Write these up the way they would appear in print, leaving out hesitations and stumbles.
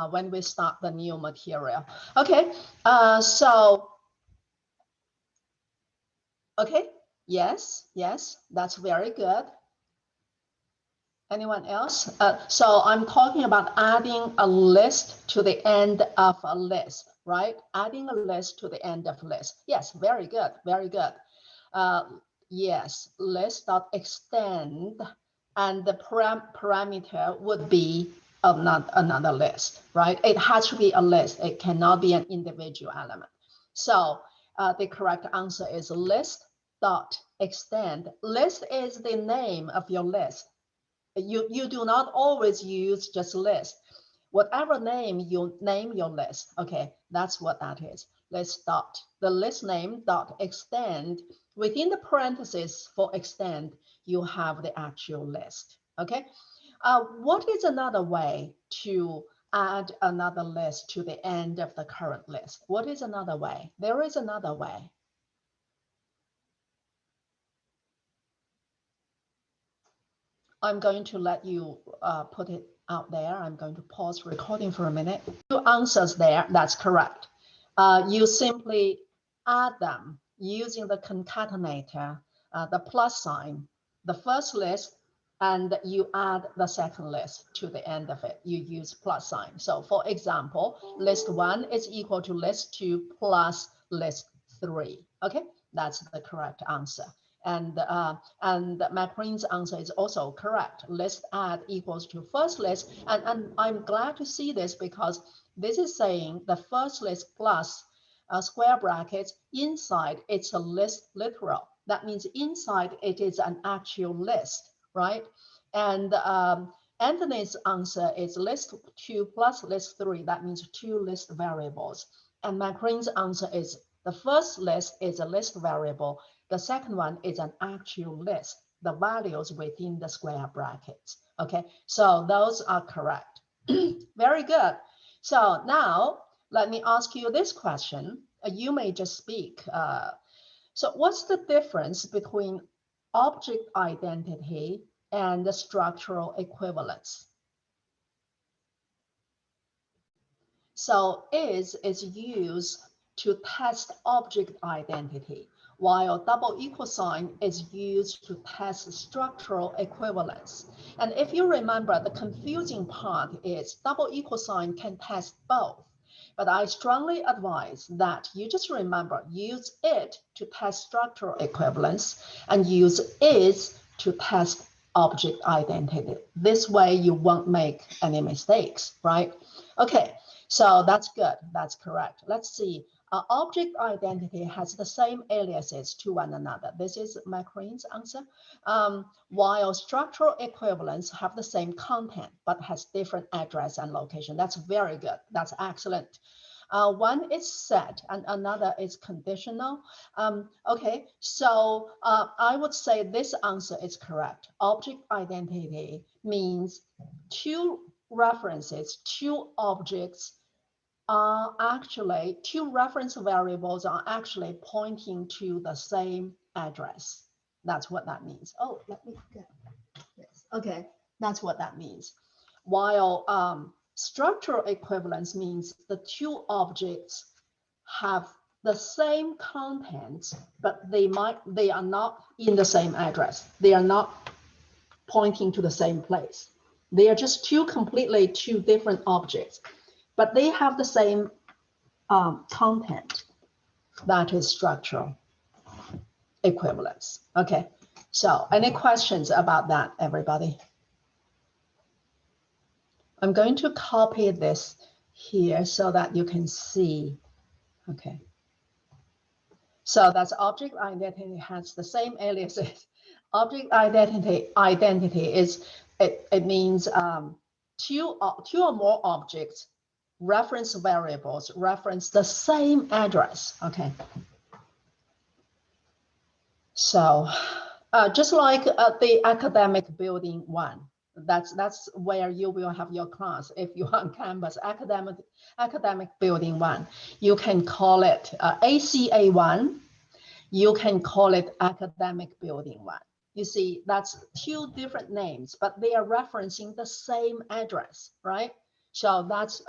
when we start the new material. Okay, okay, yes, that's very good. Anyone else? So I'm talking about adding a list to the end of a list, right? Adding a list to the end of a list. Yes, very good, very good. Yes, list.extend, and the parameter would be another list, right? It has to be a list. It cannot be an individual element. So the correct answer is list.extend. List is the name of your list. You do not always use just list. Whatever name you name your list, okay, that's what that is. The list name dot extend. Within the parentheses for extend, you have the actual list, okay? What is another way to add another list to the end of the current list? What is another way? There is another way. I'm going to let you put it out there. I'm going to pause recording for a minute. Two answers there, that's correct. You simply add them using the concatenator, the plus sign, the first list, and you add the second list to the end of it. You use plus sign. So for example, list 1 is equal to list 2 plus list 3. Okay, that's the correct answer. And Macrine's answer is also correct. List add equals to first list. And I'm glad to see this because this is saying the first list plus square brackets inside, it's a list literal. That means inside it is an actual list, right? And Anthony's answer is list 2 plus list 3. That means 2 list variables. And Macrine's answer is the first list is a list variable. The second one is an actual list, the values within the square brackets. Okay, so those are correct. Very good. So now let me ask you this question. You may just speak. So what's the difference between object identity and the structural equivalence? So is used to test object identity, while double equal sign is used to test structural equivalence. And if you remember, the confusing part is double equal sign can test both. But I strongly advise that you just remember, use it to test structural equivalence and use is to test object identity. This way you won't make any mistakes, right? Okay. So that's good, that's correct. Let's see, object identity has the same aliases to one another. This is Macrine's answer. While structural equivalents have the same content, but has different address and location. That's very good, that's excellent. One is set and another is conditional. Okay, so I would say this answer is correct. Object identity means two references, two objects are actually, two reference variables are actually pointing to the same address. That's what that means. Oh, let me get this. Okay, that's what that means. While structural equivalence means the two objects have the same contents, but they are not in the same address. They are not pointing to the same place. They are just two different objects, but they have the same content. That is structural equivalence. Okay, so any questions about that, everybody? I'm going to copy this here so that you can see. Okay, so that's object identity has the same aliases. Object identity is, it means two or more objects, reference variables, reference the same address. Okay. So just like the academic building one, that's where you will have your class. If you're on campus, academic building one, you can call it ACA1, you can call it academic building one. You see, that's two different names, but they are referencing the same address, right? So that's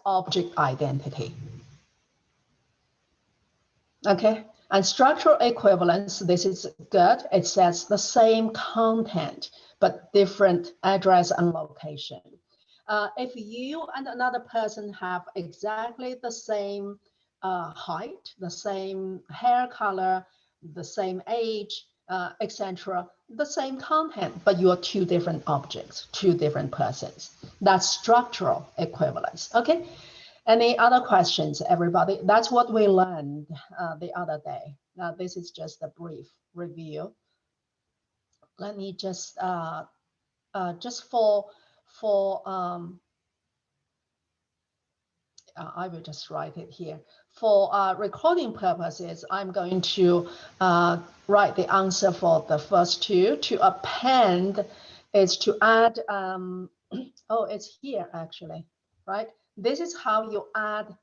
object identity. Okay, and structural equivalence, this is good. It says the same content, but different address and location. If you and another person have exactly the same height, the same hair color, the same age, etc., the same content, but you are two different objects, two different persons. That's structural equivalence. Okay. Any other questions, everybody? That's what we learned the other day. Now, this is just a brief review. Let me just for I will just write it here. For recording purposes, I'm going to write the answer for the first two. To append is to add, oh, it's here actually, right? This is how you add.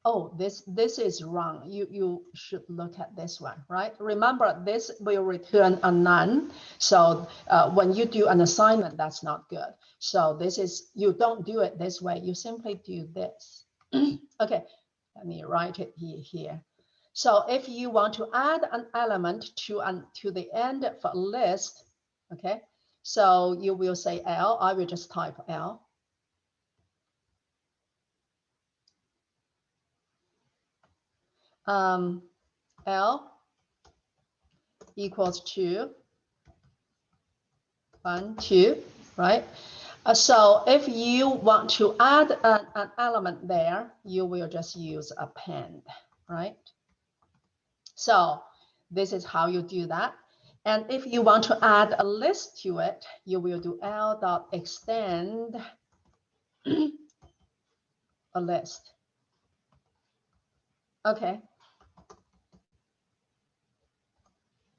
Oh, this is wrong. You should look at this one, right? Remember, this will return a none. So when you do an assignment, that's not good. So this is, you don't do it this way. You simply do this. Okay, let me write it here. So if you want to add an element to the end of a list, okay, so you will say L. I will just type L. L equals to 1, 2, right? So if you want to add an element there, you will just use append, right? So this is how you do that. And if you want to add a list to it, you will do L.extend a list. Okay.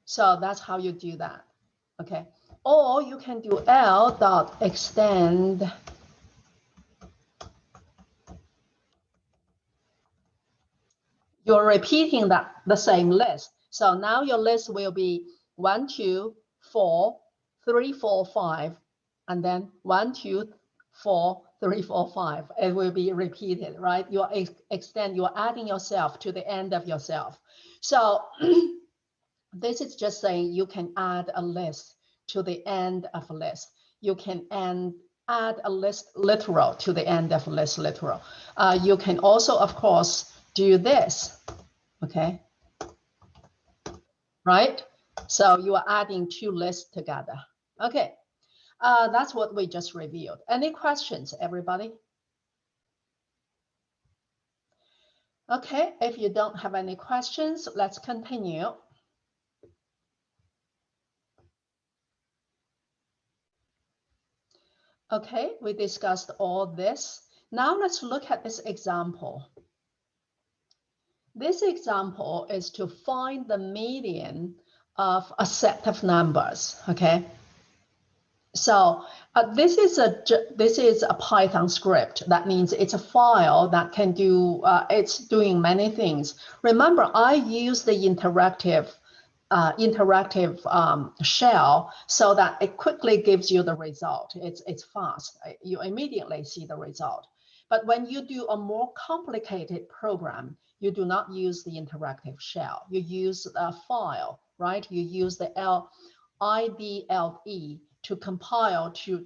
So that's how you do that. Okay. Or you can do L.extend you're repeating the same list. So now your list will be 1, 2, 4, 3, 4, 5, and then 1, 2, 4, 3, 4, 5. It will be repeated, right? You extend, you're adding yourself to the end of yourself. So this is just saying you can add a list to the end of a list. You can add a list literal to the end of a list literal. You can also, of course, do this. Okay, right? So you are adding two lists together. Okay, that's what we just reviewed. Any questions, everybody? Okay, if you don't have any questions, let's continue. Okay, we discussed all this. Now let's look at this example. This example is to find the median of a set of numbers, okay? So this is a Python script. That means it's a file that can do, it's doing many things. Remember, I use the interactive shell so that it quickly gives you the result. It's fast. You immediately see the result. But when you do a more complicated program, you do not use the interactive shell. You use a file, right? You use the IDLE to compile, to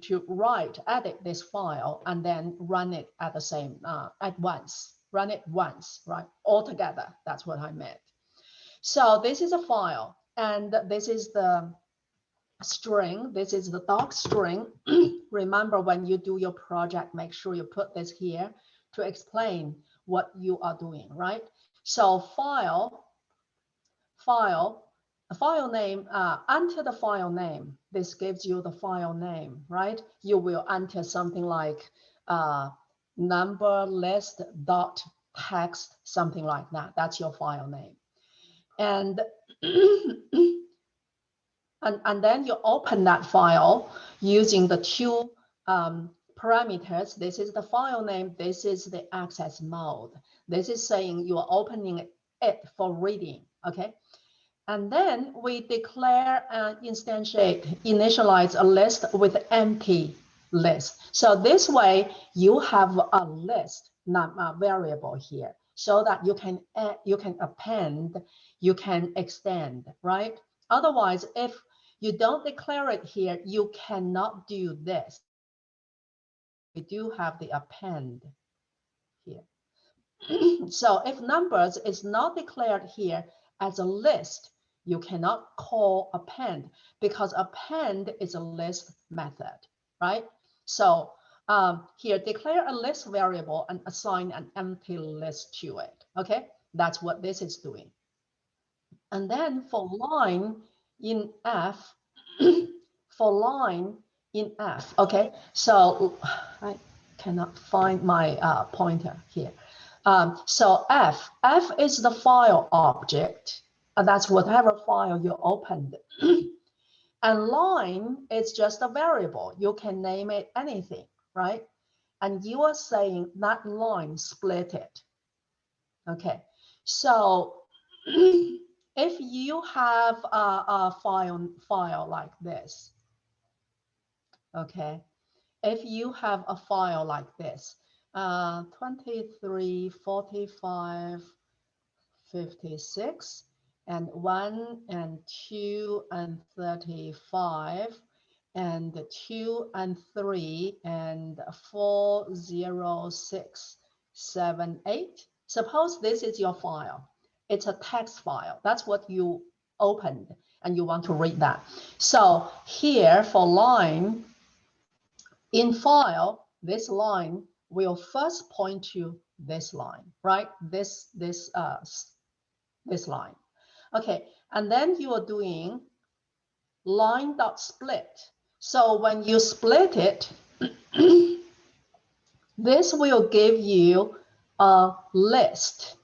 edit this file, and then run it at the same, at once. Run it once, right? All together. That's what I meant. So this is a file, and this is the string. This is the doc string. Remember, when you do your project, make sure you put this here to explain what you are doing, right? So file name, enter the file name. This gives you the file name, right? You will enter something like number list dot text, something like that. That's your file name. And and then you open that file using the two parameters. This is the file name. This is the access mode. This is saying you are opening it for reading, okay? And then we declare and initialize a list with empty list. So this way you have a list, not a variable here, so that you can add, you can append, you can extend, right? Otherwise, if you don't declare it here, you cannot do this. We do have the append here. So if numbers is not declared here as a list, you cannot call append, because append is a list method, right? So here, declare a list variable and assign an empty list to it. Okay, that's what this is doing. And then for line in F, for line in F, okay, so I cannot find my pointer here. So F is the file object, and that's whatever file you opened. And line is just a variable. You can name it anything, right? And you are saying that line split it. Okay, so if you have a file like this, okay, if you have a file like this, 23, 45, 56, and 1 and 2 and 35, and 2 and 3 and 4, 0, 6, 7, 8. Suppose this is your file. It's a text file. That's what you opened, and you want to read that. So here for line, in file, this line will first point to this line, right? This line. Okay, and then you are doing line.split. So when you split it, this will give you a list,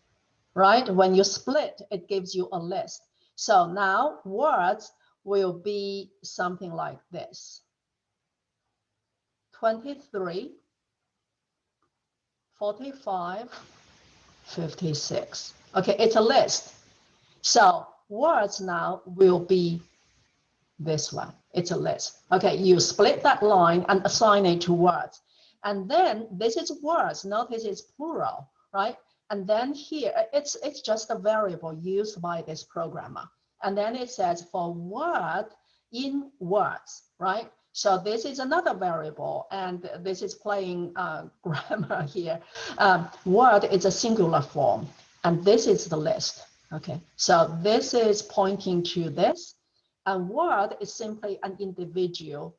right? When you split, it gives you a list. So now words will be something like this: 23, 45, 56. Okay, it's a list. So words now will be this one. It's a list. Okay, you split that line and assign it to words. And then this is words. Notice it's plural, right? And then here, it's just a variable used by this programmer. And then it says for word in words, right? So this is another variable, and this is playing grammar here. Word is a singular form, and this is the list. Okay, so this is pointing to this, and word is simply an individual.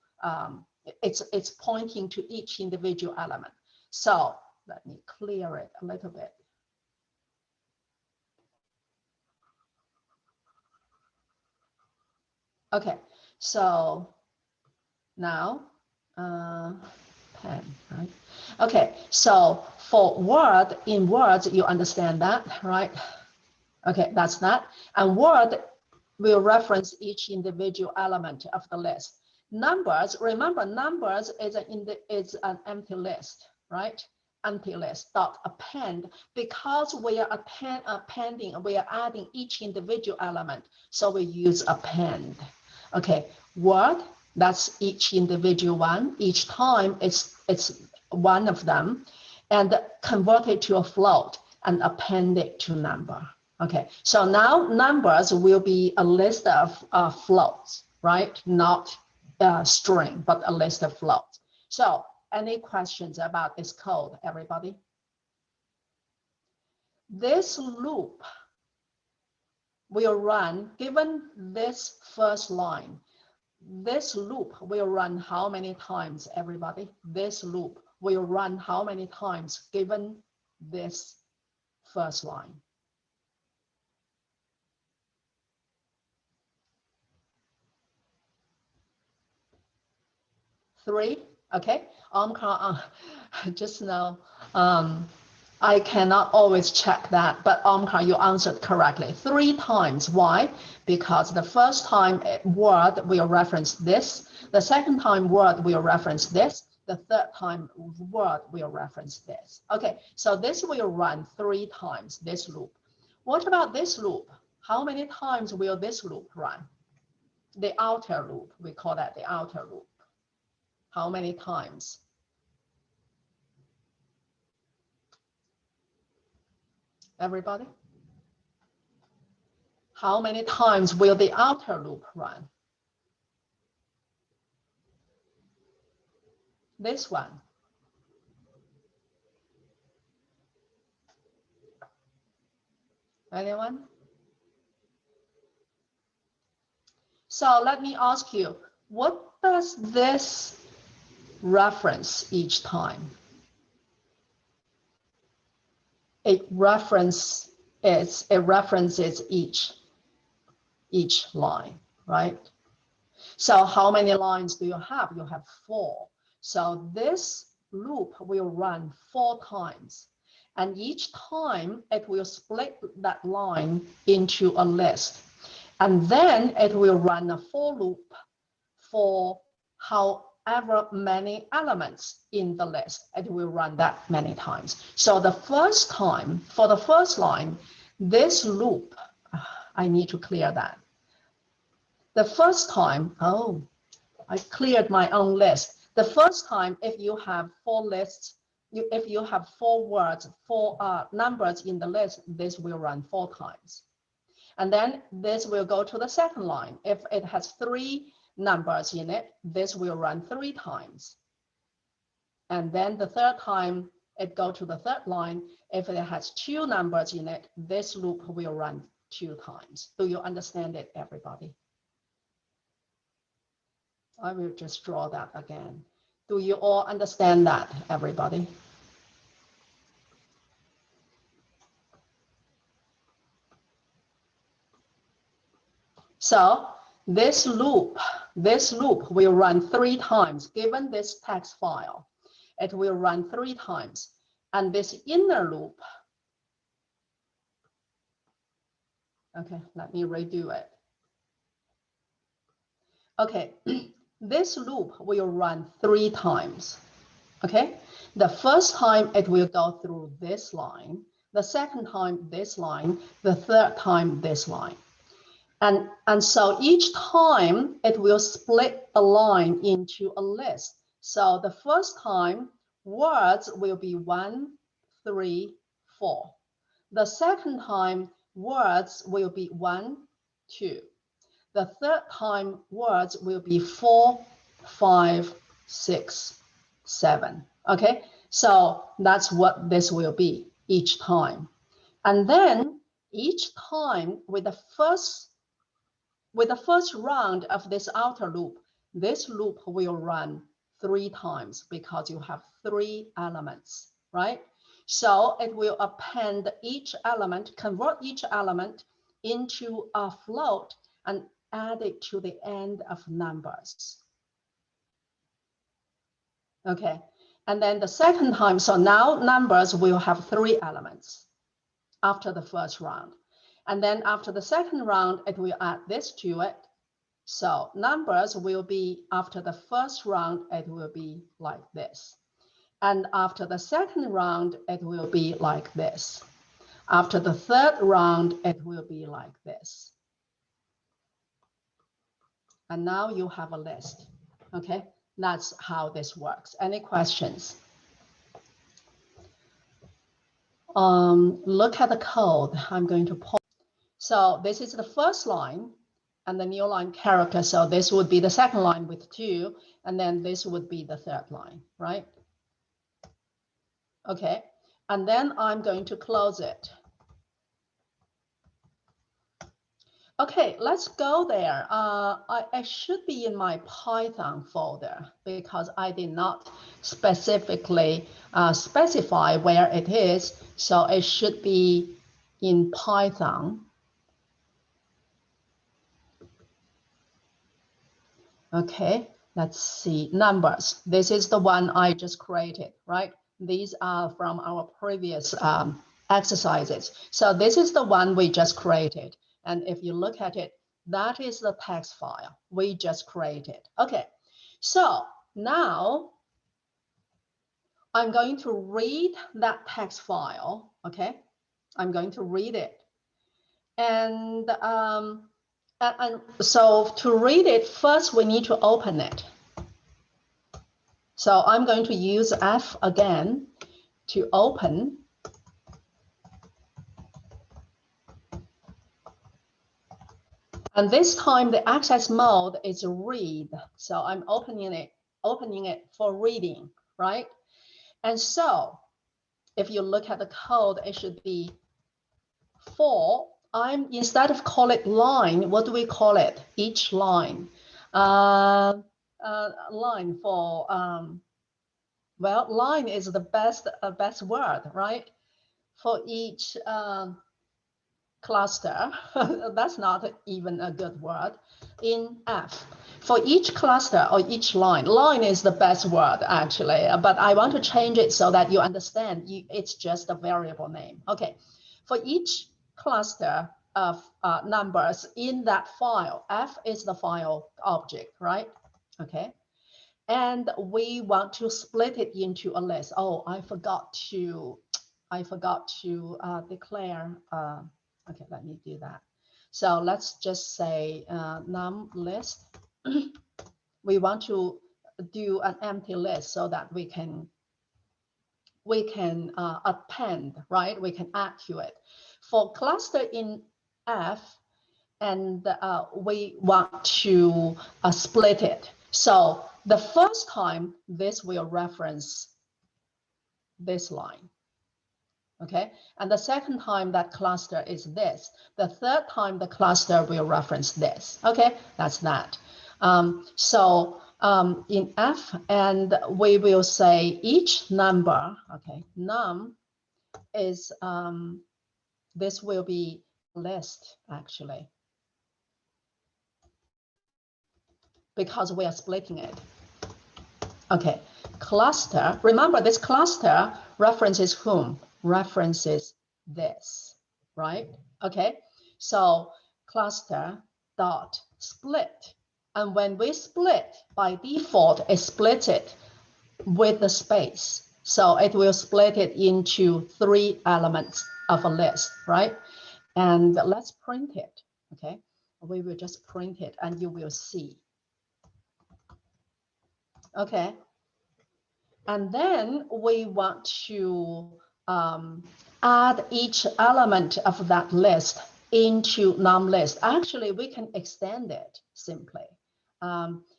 It's pointing to each individual element. So let me clear it a little bit. Okay, so now pen, right? Okay, so for word, in words, you understand that, right? Okay, that's that. And word will reference each individual element of the list. Numbers, remember, numbers is an empty list, right? Empty list dot append, because we are appending, we are adding each individual element, so we use append. Okay, word, that's each individual one. Each time it's one of them, and convert it to a float and append it to number. Okay, so now numbers will be a list of floats, right? Not a string, but a list of floats. So any questions about this code, everybody? This loop will run, given this first line, this loop will run how many times, everybody? This loop will run how many times given this first line? 3, okay. Just now, I cannot always check that, but Omkar, you answered correctly. 3 times. Why? Because the first time word will reference this, the second time word will reference this, the third time word will reference this. Okay, so this will run 3 times, this loop. What about this loop? How many times will this loop run? The outer loop, we call that the outer loop. How many times? Everybody? How many times will the outer loop run? This one. Anyone? So let me ask you, what does this reference each time? It references each line, right? So how many lines do you have? You have 4. So this loop will run 4 times. And each time it will split that line into a list. And then it will run a for loop for however many elements in the list. It will run that many times. So the first time, for the first line, this loop, I need to clear that. The first time, oh, I cleared my own list. The first time, if you have 4 lists, if you have 4 words, 4 numbers in the list, this will run 4 times. And then this will go to the second line. If it has 3 numbers in it, this will run 3 times. And then the third time, it go to the third line. If it has 2 numbers in it, this loop will run 2 times. Do you understand it, everybody? I will just draw that again. Do you all understand that, everybody? So this loop will run 3 times. Given this text file, it will run 3 times. And this inner loop, okay, let me redo it. Okay, this loop will run 3 times. Okay, the first time it will go through this line, the second time this line, the third time this line. And so each time it will split a line into a list. So the first time words will be 1, 3, 4. The second time words will be 1, 2. The third time words will be 4, 5, 6, 7. Okay, so that's what this will be each time. And then each time with the first round of this outer loop, this loop will run 3 times because you have 3 elements, right? So it will append each element, convert each element into a float and add it to the end of numbers. Okay, and then the second time, so now numbers will have 3 elements after the first round. And then after the second round, it will add this to it. So numbers will be, after the first round, it will be like this. And after the second round, it will be like this. After the third round, it will be like this. And now you have a list, okay? That's how this works. Any questions? Look at the code. I'm going to pause. So this is the first line and the new line character. So this would be the second line with 2, and then this would be the third line, right? Okay, and then I'm going to close it. Okay, let's go there. I should be in my Python folder because I did not specifically specify where it is. So it should be in Python. Okay, let's see, numbers. This is the one I just created, right? These are from our previous exercises. So this is the one we just created. And if you look at it, that is the text file we just created. Okay, so now I'm going to read that text file, okay? I'm going to read it. And so to read it, first we need to open it. So I'm going to use F again to open. And this time the access mode is read. So I'm opening it for reading, right? And so if you look at the code, it should be for, instead of call it line, what do we call it? Each line. Line for, well, line is the best word, right? For each cluster, that's not even a good word in F. For each cluster or each line, line is the best word actually, but I want to change it so that you understand it's just a variable name. Okay, for each cluster of numbers in that file, F is the file object, right? Okay, and we want to split it into a list. Oh, I forgot to declare. Okay, let me do that. So let's just say num list. We want to do an empty list so that we can append, right? We can add to it. For cluster in F, and we want to split it. So the first time this will reference this line. Okay, and the second time that cluster is this. The third time the cluster will reference this. Okay, that's that. In F, and we will say each number, okay, num is, this will be list actually, because we are splitting it. Okay, cluster, remember this cluster references whom? References this, right? Okay, so cluster dot split. And when we split, by default, it splits it with the space. So it will split it into 3 elements of a list, right? And let's print it, okay? We will just print it and you will see. Okay, and then we want to add each element of that list into num list. Actually, we can extend it simply.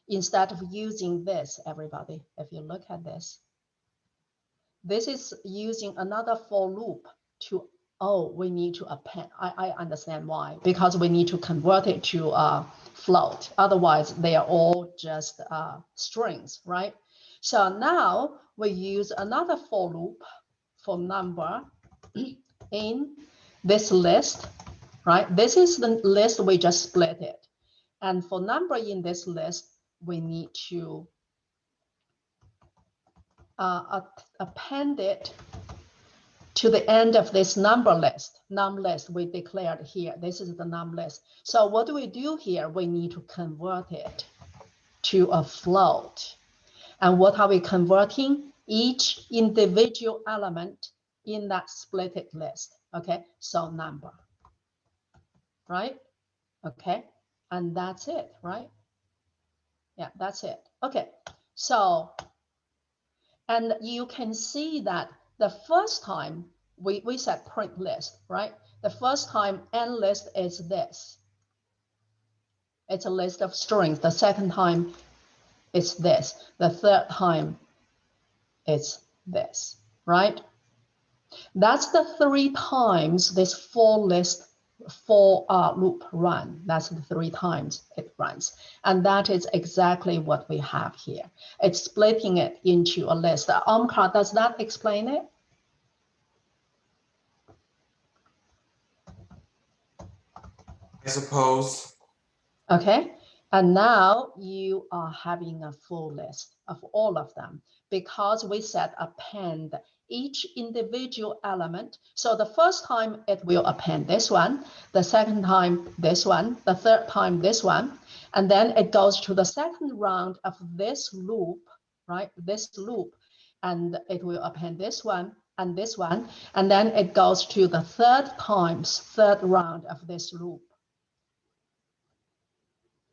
Instead of using this, everybody, if you look at this, this is using another for loop to, oh, we need to append. I understand why, because we need to convert it to float. Otherwise, they are all just strings, right? So now we use another for loop for number in this list, right? This is the list we just split it. And for number in this list, we need to append it to the end of this number list, num list we declared here. This is the num list. So what do we do here? We need to convert it to a float. And what are we converting? Each individual element in that splitted list. Okay, so number, right? Okay, and that's it, right? Yeah, that's it. Okay, so, and you can see that the first time we said print list, right? The first time n list is this. It's a list of strings. The second time it's this. The third time it's this, right? That's the 3 times this for loop run. That's the 3 times it runs. And that is exactly what we have here. It's splitting it into a list. Omkar, does that explain it? I suppose. Okay, and now you are having a full list of all of them because we said append each individual element. So the first time it will append this one, the second time this one, the third time this one, and then it goes to the second round of this loop, right? This loop, and it will append this one and this one, and then it goes to the third round of this loop.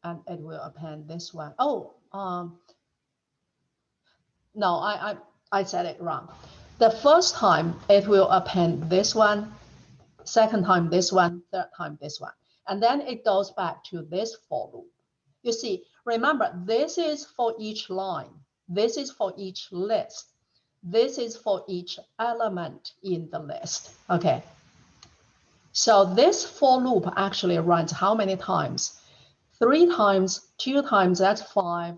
And it will append this one. Oh, No, I said it wrong. The first time it will append this one, second time this one, third time this one. And then it goes back to this for loop. You see, remember, this is for each line. This is for each list. This is for each element in the list, okay? So this for loop actually runs how many times? 3 times, 2 times, that's 5,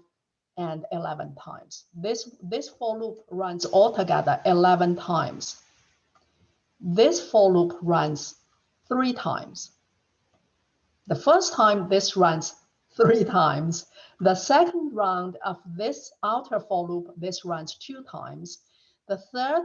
and 11 times. This for loop runs altogether 11 times. This for loop runs 3 times. The first time this runs 3 times. The second round of this outer for loop, this runs 2 times. The third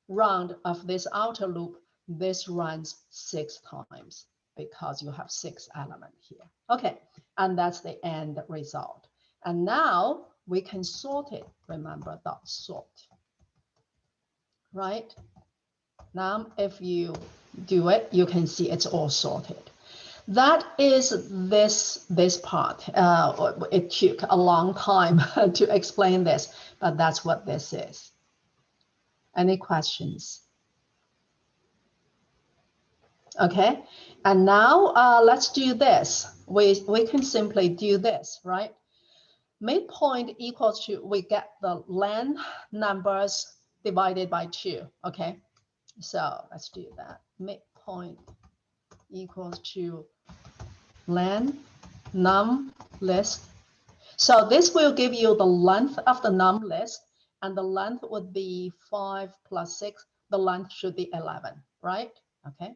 round of this outer loop, this runs 6 times because you have 6 elements here. Okay, and that's the end result. And now we can sort it. Remember dot sort, right? Now, if you do it, you can see it's all sorted. That is this part. It took a long time to explain this, but that's what this is. Any questions? Okay, and now let's do this. We can simply do this, right? Midpoint equals to, we get the len numbers divided by 2, okay? So let's do that. Midpoint equals to len num list. So this will give you the length of the num list, and the length would be 5 plus 6. The length should be 11, right? Okay.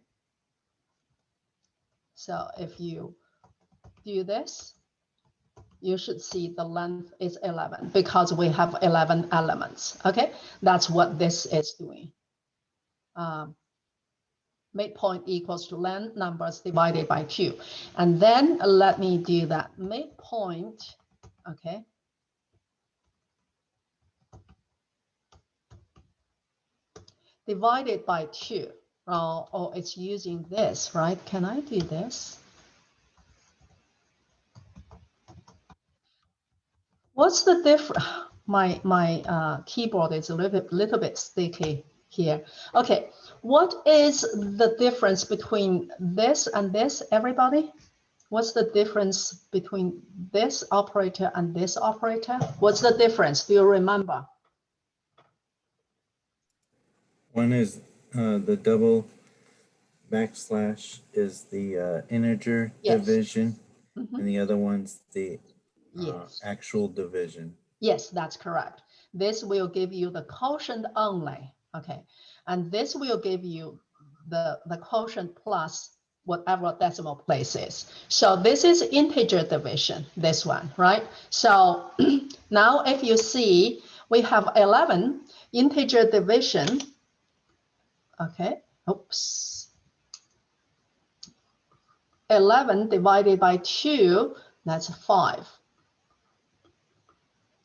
So if you do this, you should see the length is 11 because we have 11 elements. Okay, that's what this is doing. Midpoint equals to len numbers divided by 2. And then let me do that. Midpoint, okay. Divided by 2. Oh, it's using this, right? Can I do this? What's the difference? My keyboard is a little bit sticky here. Okay, what is the difference between this and this, everybody? What's the difference between this operator and this operator? What's the difference? Do you remember? One is the double backslash is the integer Yes. division, Mm-hmm. and the other one's the yes. actual division. Yes, that's correct. This will give you the quotient only, okay? And this will give you the quotient plus whatever decimal place is. So this is integer division, this one, right? So now if you see, we have 11 integer division, okay, oops. 11 divided by 2, that's 5.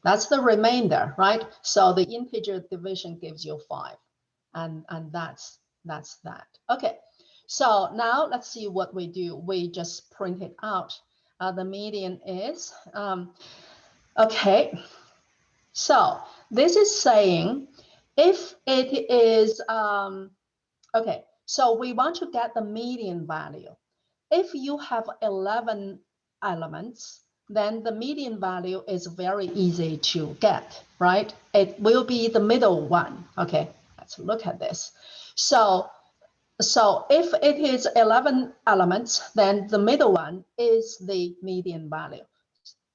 That's the remainder, right? So the integer division gives you 5. And that's that. Okay, so now let's see what we do. We just print it out. The median is, okay. So this is saying if it is, okay, so we want to get the median value. If you have 11 elements, then the median value is very easy to get, right? It will be the middle one. Okay, let's look at this. So if it is 11 elements, then the middle one is the median value.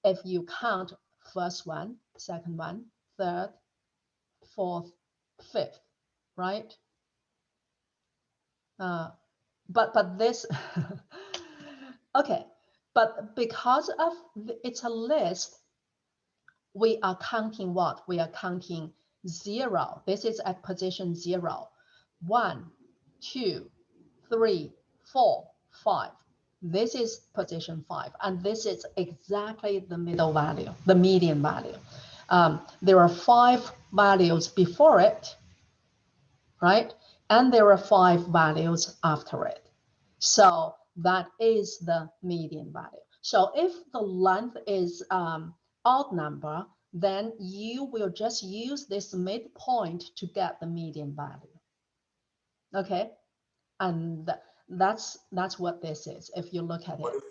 If you count first one, second one, third, fourth, fifth, right? But this, okay, but because of it's a list, we are counting what? We are counting 0. This is at position 0. 1, 2, 3, 4, 5. This is position 5, and this is exactly the middle value, the median value. There are 5 values before it, right? And there are 5 values after it. So that is the median value. So if the length is odd number, then you will just use this midpoint to get the median value. Okay, and that's what this is. If you look at it,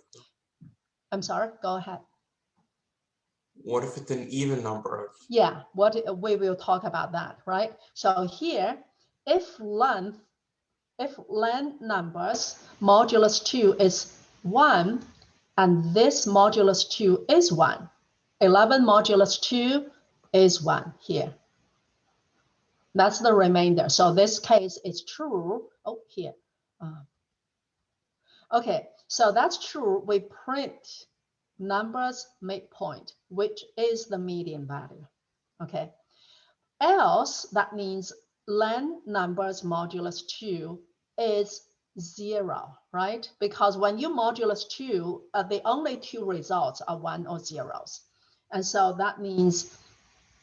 I'm sorry, go ahead. What if it's an even number of? Yeah, we will talk about that, right? So here, if length numbers modulus 2 is 1, and this modulus 2 is 1, 11 modulus 2 is 1 here. That's the remainder. So this case is true. Oh, here. Okay, so that's true. We print numbers midpoint, which is the median value. Okay. Else, that means len numbers modulus 2 is 0, right? Because when you modulus 2, the only two results are 1 or zeros. And so that means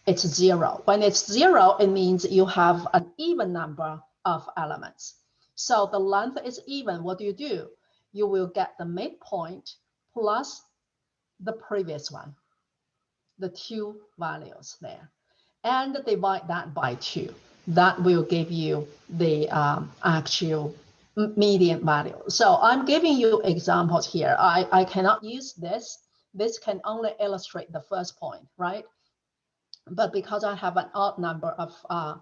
it's 0. When it's 0, it means you have an even number of elements. So the length is even. What do? You will get the midpoint plus the previous one, the two values there, and divide that by 2. That will give you the actual median value. So I'm giving you examples here. I cannot use this. This can only illustrate the first point, right? But because I have an odd number of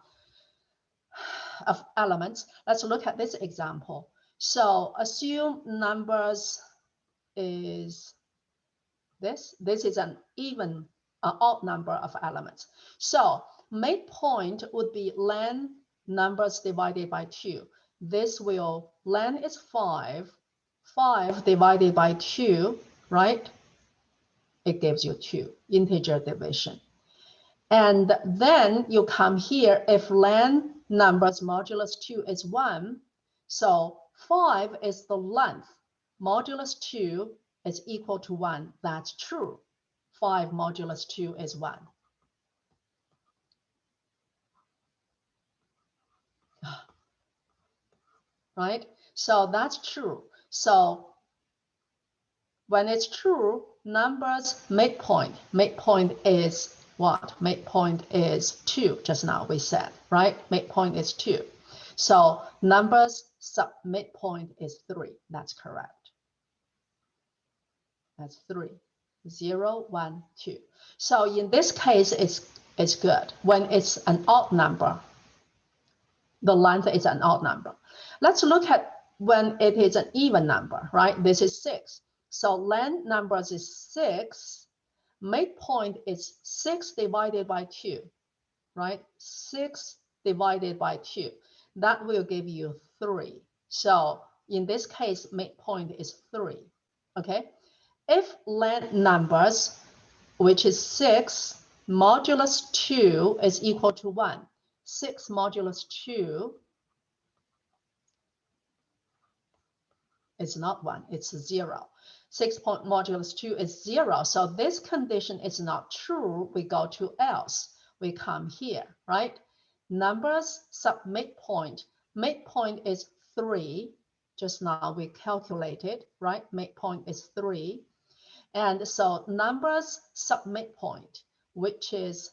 elements, let's look at this example. So assume numbers is this. This is an even, odd number of elements. So midpoint would be len numbers divided by 2. This will, len is 5. 5 divided by 2, right? It gives you 2, integer division. And then you come here, if len numbers modulus 2 is 1, so 5 is the length, modulus 2 is equal to 1. That's true. 5 modulus 2 is 1. Right? So that's true. So when it's true, numbers midpoint is what? Midpoint is 2. Just now we said, right? Midpoint is 2. So numbers sub midpoint is 3. That's correct. That's 3. 0, 1, 2. So in this case, it's good. When it's an odd number, the length is an odd number. Let's look at when it is an even number, right? This is 6. So len numbers is 6. Midpoint is 6 divided by 2, right? 6 divided by 2. That will give you 3. So in this case, midpoint is 3, okay? If len numbers, which is 6, modulus 2 is equal to 1. 6 modulus 2 is not 1, it's 0. 6 modulus 2 is 0. So this condition is not true. We go to else. We come here, right? Numbers sub midpoint. Midpoint is 3. Just now we calculated, right? Midpoint is 3. And so numbers sub midpoint, which is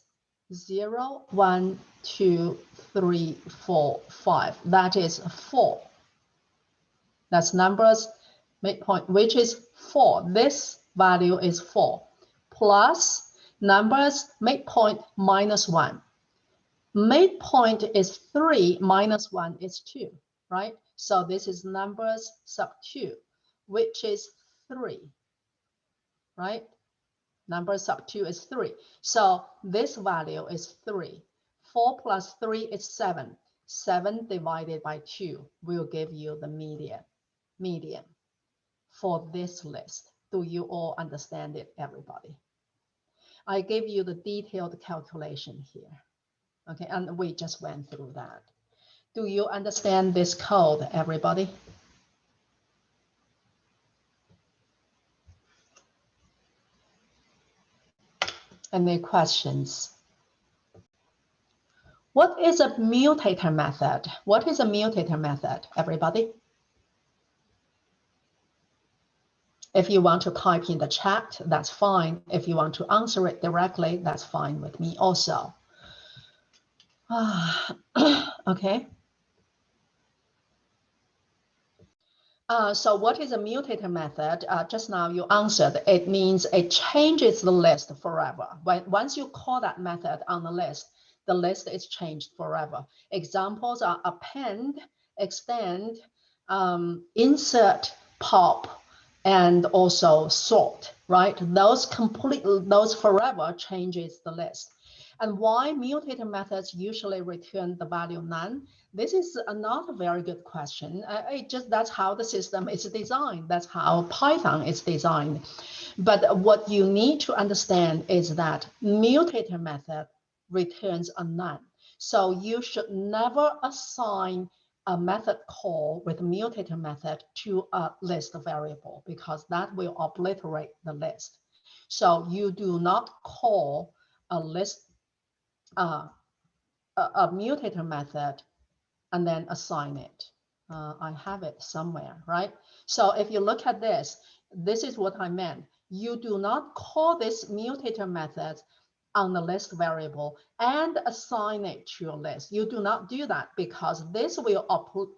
0, 1, 2, 3, 4, 5. That is 4. That's numbers midpoint, which is 4. This value is 4. Plus numbers midpoint minus 1. Midpoint is 3 minus 1 is 2, right? So this is numbers sub 2, which is 3, right? Number sub 2 is 3. So this value is 3. 4 plus 3 is 7. 7 divided by 2 will give you the median for this list. Do you all understand it, everybody? I gave you the detailed calculation here. Okay, and we just went through that. Do you understand this code, everybody? Any questions? What is a mutator method? What is a mutator method, everybody? If you want to type in the chat, that's fine. If you want to answer it directly, that's fine with me also. Okay. So what is a mutator method? Just now you answered. It means it changes the list forever. Once you call that method on the list is changed forever. Examples are append, extend, insert, pop, and also sort, right? Those forever changes the list. And why mutator methods usually return the value none? This is not a very good question. That's how the system is designed. That's how Python is designed. But what you need to understand is that mutator method returns a none. So you should never assign a method call with mutator method to a list variable because that will obliterate the list. So you do not call a list, a mutator method and then assign it. I have it somewhere, right? So if you look at this, this is what I meant. You do not call this mutator method on the list variable and assign it to a list. You do not do that because this will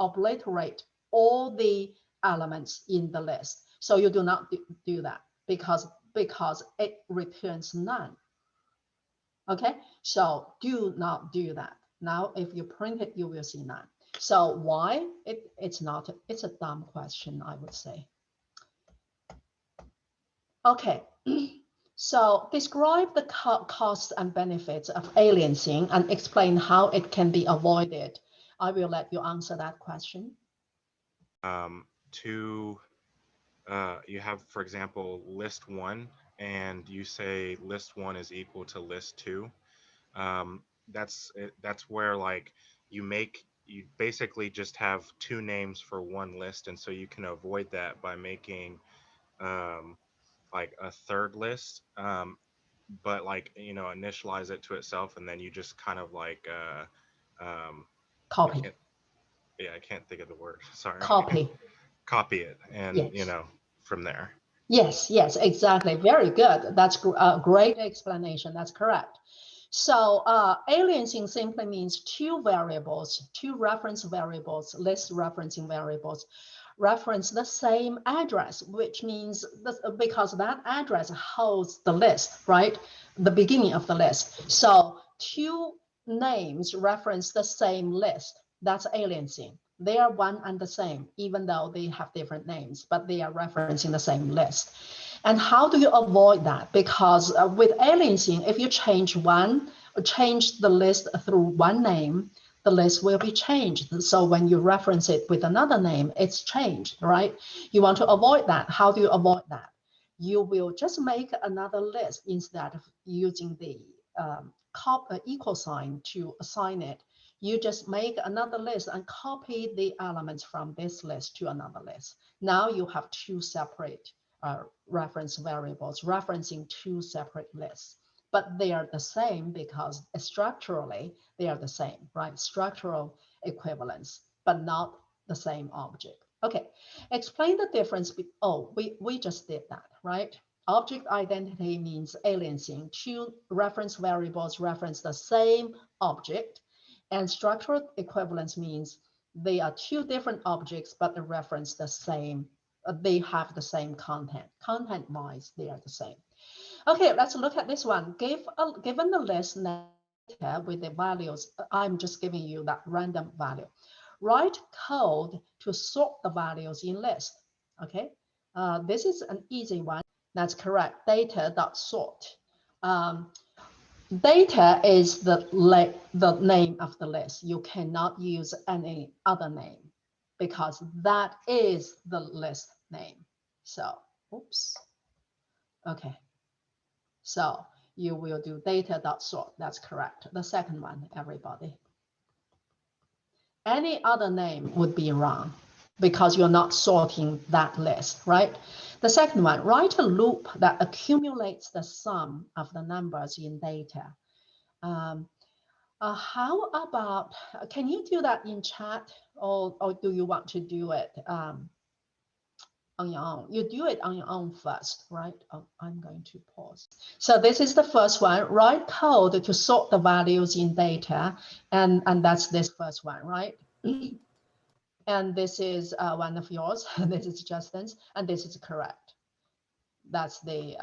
obliterate all the elements in the list. So you do not do that because it returns none. Okay, so do not do that. Now, if you print it, you will see none. So why? It's a dumb question, I would say. Okay, so describe the costs and benefits of aliasing and explain how it can be avoided. I will let you answer that question. You have, for example, list 1, and you say list 1 is equal to list 2. That's where like you basically just have 2 names for one list, and so you can avoid that by making like a third list, but like initialize it to itself, and then you just kind of like Copy. I can't think of the word. Sorry. Copy. Copy it, and yes. From there. Yes, exactly. Very good. That's a great explanation. That's correct. So aliasing simply means 2 variables, 2 reference variables, list referencing variables, reference the same address, which means because that address holds the list, right? The beginning of the list. So 2 names reference the same list. That's aliasing. They are one and the same, even though they have different names, but they are referencing the same list. And how do you avoid that? Because with aliasing, if you change the list through one name, the list will be changed. So when you reference it with another name, it's changed, right? You want to avoid that. How do you avoid that? You will just make another list instead of using the equal sign to assign it. You just make another list and copy the elements from this list to another list. Now you have 2 separate reference variables referencing 2 separate lists, but they are the same because structurally they are the same, right? Structural equivalence, but not the same object. Okay, explain the difference. We just did that, right? Object identity means aliasing. 2 reference variables reference the same object. And structural equivalence means they are 2 different objects, but they reference the same. They have the same content. Content-wise, they are the same. Okay, let's look at this one. Given the list data with the values, I'm just giving you that random value. Write code to sort the values in list. Okay, this is an easy one. That's correct. Data.sort. Data is the name of the list. You cannot use any other name because that is the list name. So, oops. Okay. So you will do data.sort. That's correct. The second one, everybody. Any other name would be wrong because you're not sorting that list, right? The second one, write a loop that accumulates the sum of the numbers in data. How about, can you do that in chat or do you want to do it on your own. You do it on your own first, right? Oh, I'm going to pause. So this is the first one. Write code to sort the values in data, and that's this first one, right? And this is one of yours. This is Justin's, and this is correct. That's the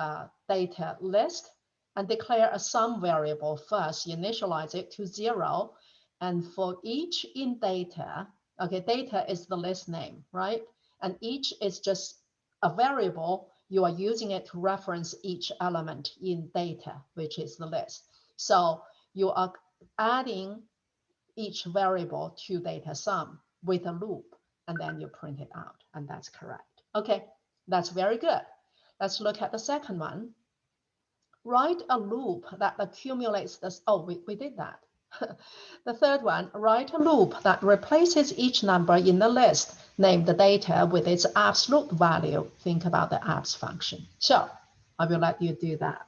data list, and declare a sum variable first. Initialize it to 0, and for each in data, okay, data is the list name, right? And each is just a variable. You are using it to reference each element in data, which is the list. So you are adding each variable to data sum with a loop, and then you print it out, and that's correct. Okay, that's very good. Let's look at the second one. Write a loop that accumulates this. Oh, we did that. The third one, write a loop that replaces each number in the list, name the data with its absolute value. Think about the abs function. So I will let you do that.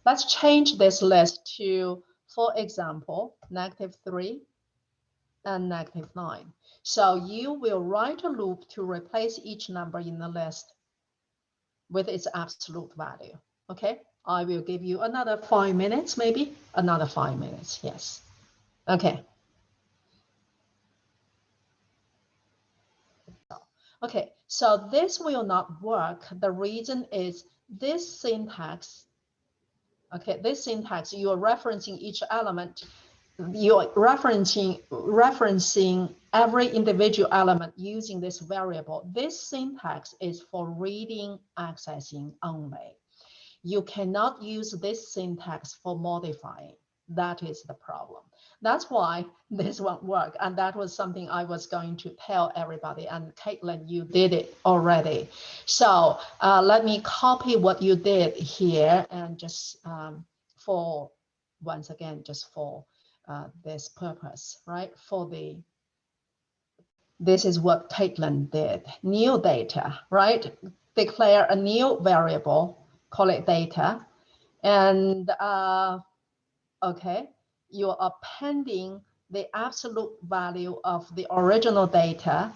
Let's change this list to, for example, -3 and -9. So you will write a loop to replace each number in the list with its absolute value. Okay, I will give you another 5 minutes, maybe another 5 minutes. Yes. Okay. Okay, so this will not work. The reason is this syntax. Okay, this syntax, you are referencing each element. You're referencing every individual element using this variable. This syntax is for reading, accessing only. You cannot use this syntax for modifying. That is the problem. That's why this won't work. And that was something I was going to tell everybody. And Caitlin, you did it already. So let me copy what you did here, and just for, once again, just for this purpose, right? This is what Caitlin did. New data, right? Declare a new variable, call it data. And okay, you're appending the absolute value of the original data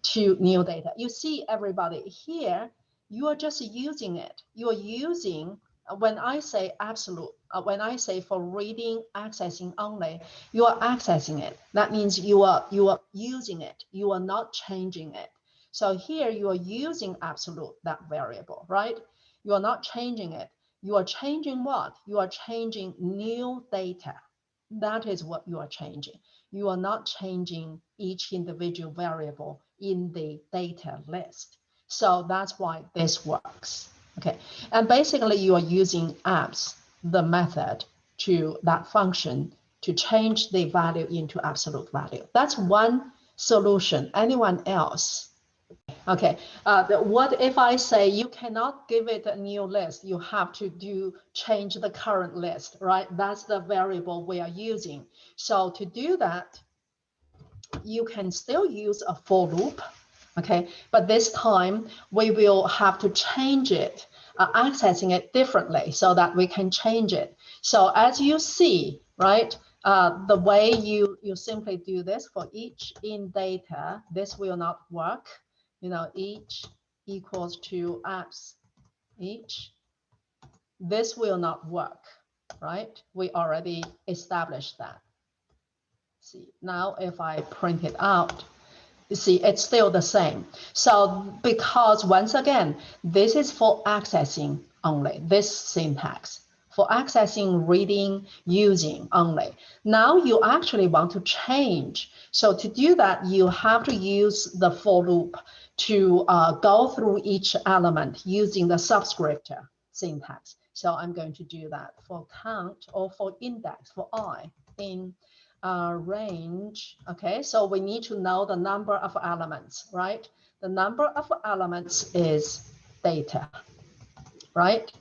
to new data. You see, everybody here, you are just using it. You are using, when I say absolute, when I say for reading, accessing only, you are accessing it. That means you are using it. You are not changing it. So here you are using absolute, that variable, right? You are not changing it. You are changing what? You are changing new data. That is what you are changing. You are not changing each individual variable in the data list. So that's why this works. Okay, and basically you are using abs, the method, to that function to change the value into absolute value. That's one solution. Anyone else? Okay, what if I say you cannot give it a new list, you have to change the current list, right? That's the variable we are using. So to do that, you can still use a for loop, okay? But this time we will have to change it, accessing it differently so that we can change it. So as you see, right, the way you simply do this for each in data, this will not work. You know, each equals to apps each. This will not work, right? We already established that. See, now if I print it out, you see, it's still the same. So because once again, this is for accessing only, this syntax. For accessing, reading, using only. Now you actually want to change. So to do that, you have to use the for loop to go through each element using the subscriptor syntax. So I'm going to do that for count, or for index, for I in range. Okay, so we need to know the number of elements, right? The number of elements is data, right?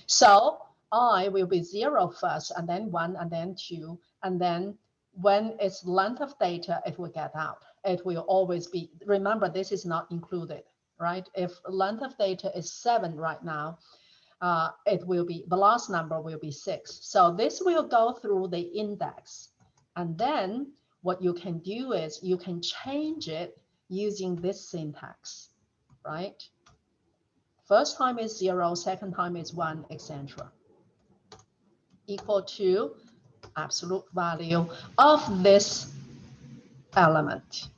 So I will be 0 first, and then 1, and then 2, and then when it's length of data, it will get out. It will always be, remember, this is not included, right? If length of data is 7 right now, it will be, the last number will be 6. So this will go through the index. And then what you can do is you can change it using this syntax, right? First time is 0, second time is 1, etc. Equal to absolute value of this element,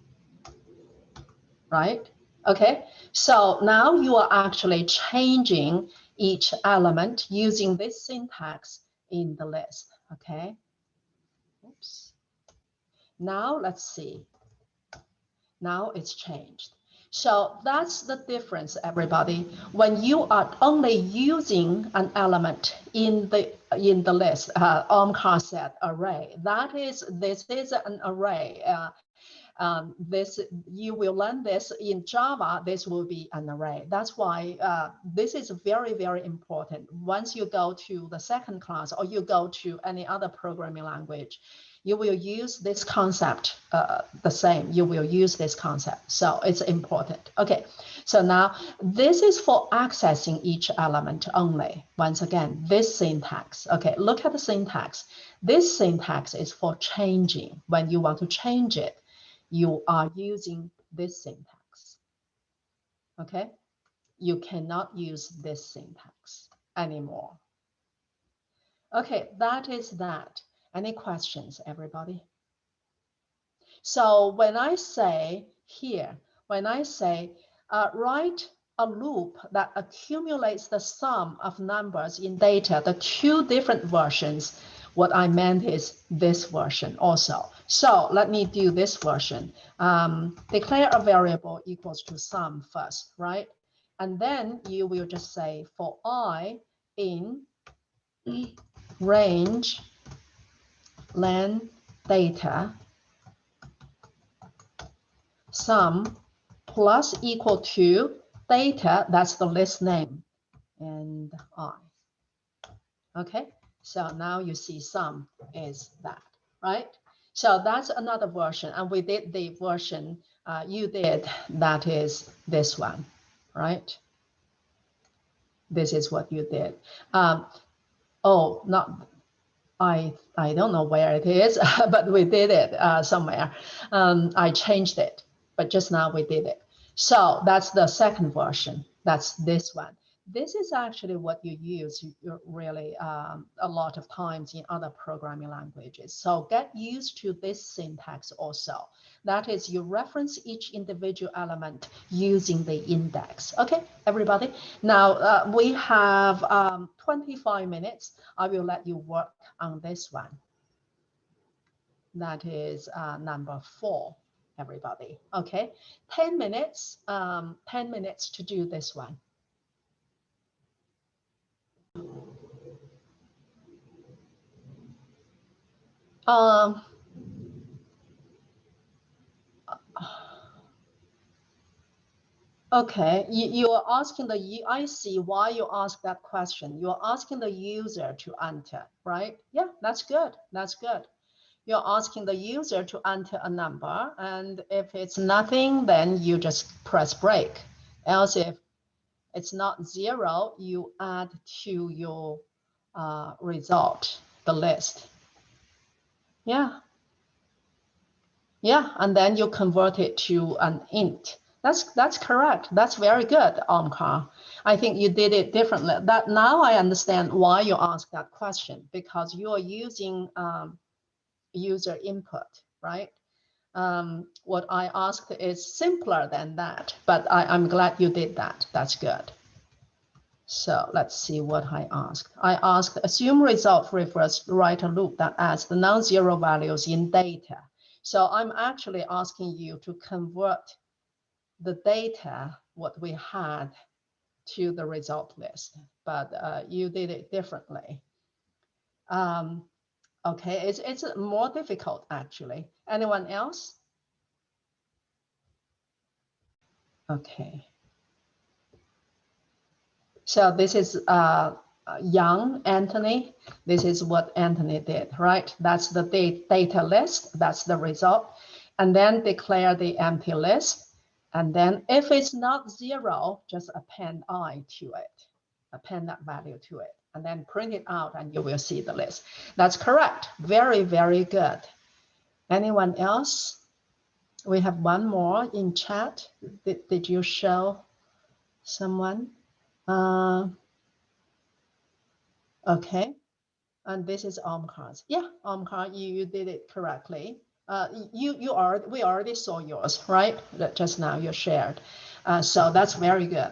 right? Okay, so now you are actually changing each element using this syntax in the list, okay? Oops. Now let's see. Now it's changed. So that's the difference, everybody. When you are only using an element in the list, OMCAR set array, this is an array. This you will learn this in Java. This will be an array. That's why this is very, very important. Once you go to the second class or you go to any other programming language, you will use this concept the same. You will use this concept. So it's important. Okay. So now this is for accessing each element only. Once again, this syntax. Okay. Look at the syntax. This syntax is for changing. When you want to change it, you are using this syntax, okay? You cannot use this syntax anymore. Okay, that is that. Any questions, everybody? So when I say here, when I say write a loop that accumulates the sum of numbers in data, the two different versions, what I meant is this version also. So let me do this version. Declare a variable equals to sum first, right? And then you will just say for I in range len data sum plus equal to data, that's the list name, and I. Okay, so now you see sum is that, right? So that's another version, and we did the version you did, that is this one, right? This is what you did. Oh, not, I don't know where it is, but we did it somewhere. I changed it, but just now we did it. So that's the second version. That's this one. This is actually what you use really a lot of times in other programming languages. So get used to this syntax also. That is, you reference each individual element using the index. Okay, everybody. Now we have 25 minutes. I will let you work on this one. That is number 4, everybody. Okay, 10 minutes, 10 minutes to do this one. Okay, you are asking I see why you ask that question. You're asking the user to enter, right? Yeah, that's good. That's good. You're asking the user to enter a number, and if it's nothing, then you just press break. Else, if it's not 0, you add to your result, the list. Yeah. Yeah, and then you convert it to an int. That's correct. That's very good, Omkar. I think you did it differently. That now I understand why you asked that question, because you are using user input, right? What I asked is simpler than that, but I'm glad you did that. That's good. So let's see what I asked. I asked, assume result refers to write a loop that adds the non-zero values in data. So I'm actually asking you to convert the data, what we had, to the result list, but you did it differently. Okay, it's more difficult actually. Anyone else? Okay. So this is young Anthony. This is what Anthony did, right? That's the data list. That's the result. And then declare the empty list. And then if it's not 0, just append I to it. Append that value to it. And then print it out and you will see the list. That's correct. Very, very good. Anyone else? We have one more in chat. Did you show someone? Okay. And this is Omkar's. Yeah, Omkar, you did it correctly. We already saw yours, right? That just now you shared. So that's very good.